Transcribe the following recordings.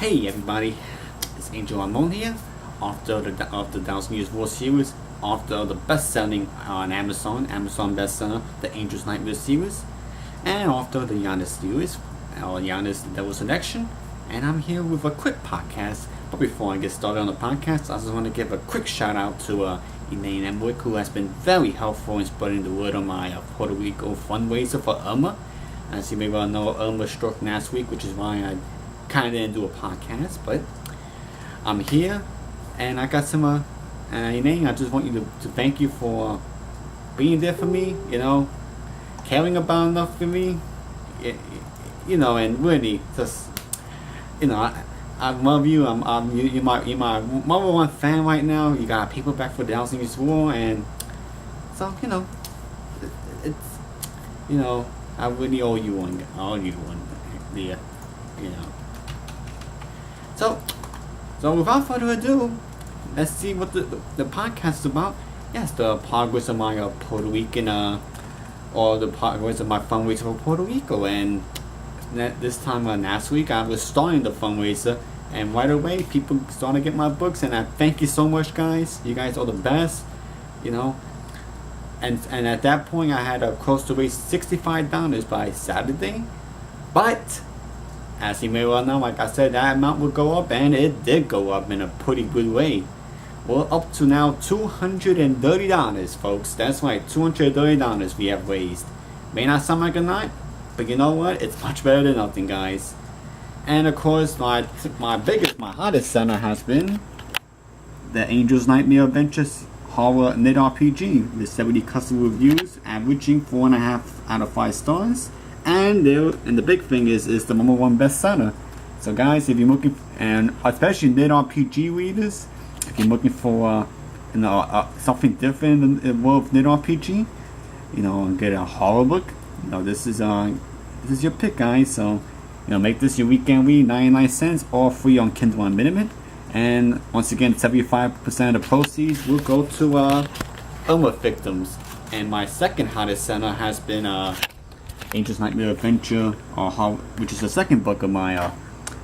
Hey everybody, it's Angel Amon here, author of the Thousand Years War series, author of the best-selling on Amazon bestseller, The Angel's Nightmare series, and author of the Giannis series, or Giannis Devil Selection. And I'm here with a quick podcast. But before I get started on the podcast, I just want to give a quick shout out to Elaine Emwick, who has been very helpful in spreading the word on my Puerto Rico fundraiser for Irma. As you may well know, Irma struck last week, which is why I kind of didn't do a podcast, but I'm here, and I got some, Elaine, I just want you to thank you for being there for me, caring about enough for me, and really, just, I love you. You're my number one fan right now. You got paperback for the Thousand Years War, and so, it's, I really owe you one, Leah, So without further ado, let's see what the podcast is about. Yes, the progress of my Puerto Rican, or the progress of my fundraiser for Puerto Rico. And this time last week, I was starting the fundraiser, and right away, people started to get my books. And I thank you so much, guys. You guys are the best, And at that point, I had close to raise $65 by Saturday, but as you may well know, like I said, that amount would go up, and it did go up in a pretty good way. We're up to now $230, folks. That's right, $230 we have raised. May not sound like a lot, but you know what? It's much better than nothing, guys. And of course, my hottest seller has been the Angel's Nightmare Adventures Horror Knit RPG with 70 customer reviews, averaging 4.5 out of 5 stars. And the big thing is the number one bestseller. So guys, if you're looking, and especially Knit RPG readers, if you're looking for something different in the world of Knit RPG, and get a horror book, this is your pick, guys. So make this your weekend read, 99 cents, all free on Kindle Unlimited. And once again, 75% of the proceeds will go to Irma victims. And my second hottest seller has been Angel's Nightmare Adventure, which is the second book of my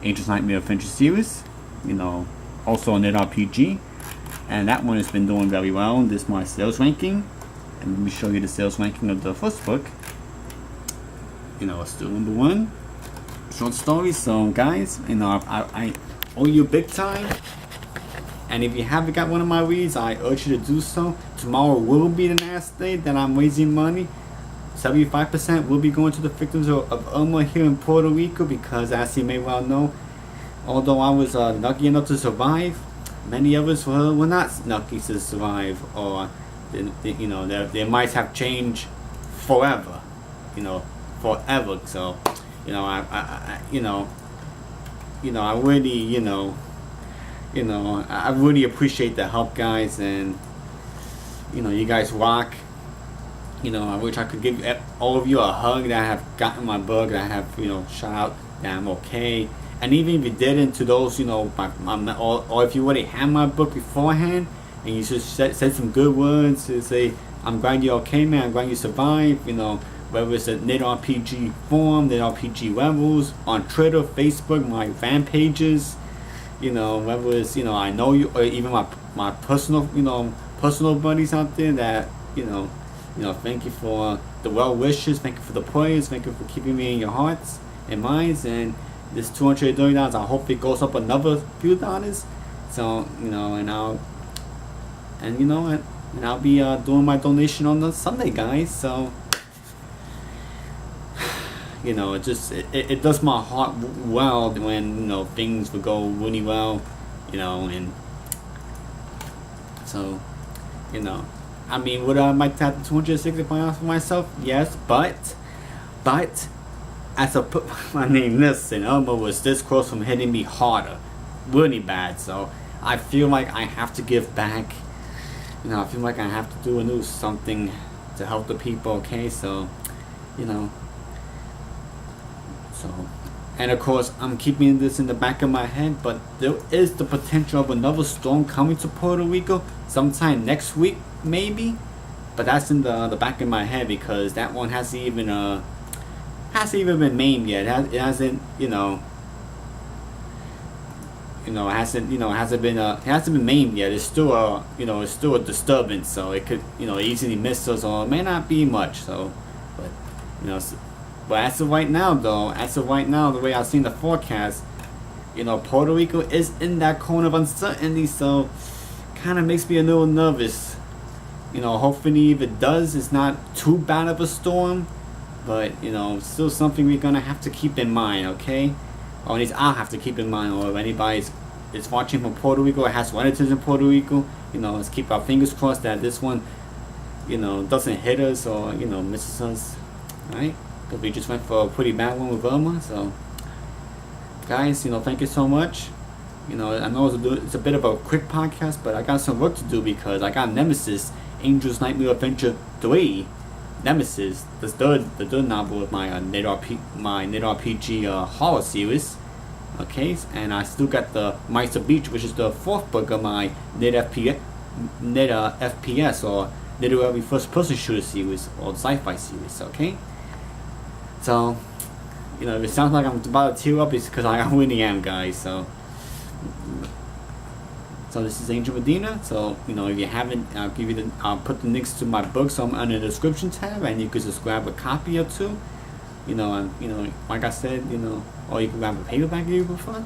Angel's Nightmare Adventure series. Also on Knit RPG, and that one has been doing very well. This is my sales ranking, and let me show you the sales ranking of the first book. It's still number one, short stories. So guys, I owe you big time. And if you haven't got one of my reads, I urge you to do so. Tomorrow will be the last day that I'm raising money. 75% will be going to the victims of Irma here in Puerto Rico, because as you may well know, although I was lucky enough to survive, many of us were not lucky to survive, or their minds have changed forever, forever. So, I really appreciate the help, guys, and you guys rock. I wish I could give all of you a hug that have gotten my book, that have, shout out that I'm okay. And even if you didn't, to those, or if you already had my book beforehand, and you just said some good words to say, I'm glad you're okay, man, I'm glad you survived, whether it's a Knit RPG forum, Knit RPG levels, on Twitter, Facebook, my fan pages, whether it's, I know you, or even my personal, personal buddies out there that, thank you for the well wishes, thank you for the prayers, thank you for keeping me in your hearts and minds. And this $230, I hope it goes up another few dollars. So, and I'll be doing my donation on the Sunday, guys. So, it does my heart well when things will go really well, and so, I mean, would I like to have $265 for myself? Yes, but as I mean, listen, Irma was this close from hitting me harder, really bad. So I feel like I have to give back. I feel like I have to do something to help the people. Okay, so, and of course, I'm keeping this in the back of my head, but there is the potential of another storm coming to Puerto Rico sometime next week, maybe. But that's in the back of my head, because that one hasn't even been named yet. It hasn't, it hasn't been maimed yet. It's still it's still a disturbance, so it could, easily miss us, or it may not be much. So, but but as of right now, the way I've seen the forecast, Puerto Rico is in that cone of uncertainty, so kind of makes me a little nervous. Hopefully, if it does, it's not too bad of a storm, but still something we're gonna have to keep in mind, okay? Or at least I'll have to keep in mind, or if anybody is watching from Puerto Rico or has relatives in Puerto Rico, let's keep our fingers crossed that this one, doesn't hit us or misses us, right? Because we just went for a pretty bad one with Irma. So, guys, thank you so much. I know it's a bit of a quick podcast, but I got some work to do because I got Nemesis, Angel's Nightmare Adventure 3. Nemesis, the third novel of my Net RPG horror series. Okay, and I still got the Mice of Beach, which is the fourth book of my Net FPS or literary first person shooter series or sci-fi series. Okay, so if it sounds like I'm about to tear up, it's because I really am, guys. So this is Angel Medina. So if you haven't, I'll put the links to my books on the description tab, and you can just grab a copy or two. And like I said, or you can grab a paperback if you prefer.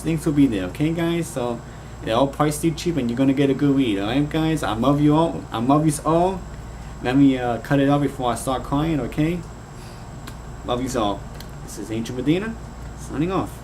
Links will be there. Okay, guys. So they're all pricey cheap, and you're gonna get a good read. Alright, guys. I love you all. Let me cut it off before I start crying. Okay. Love you all. This is Angel Medina signing off.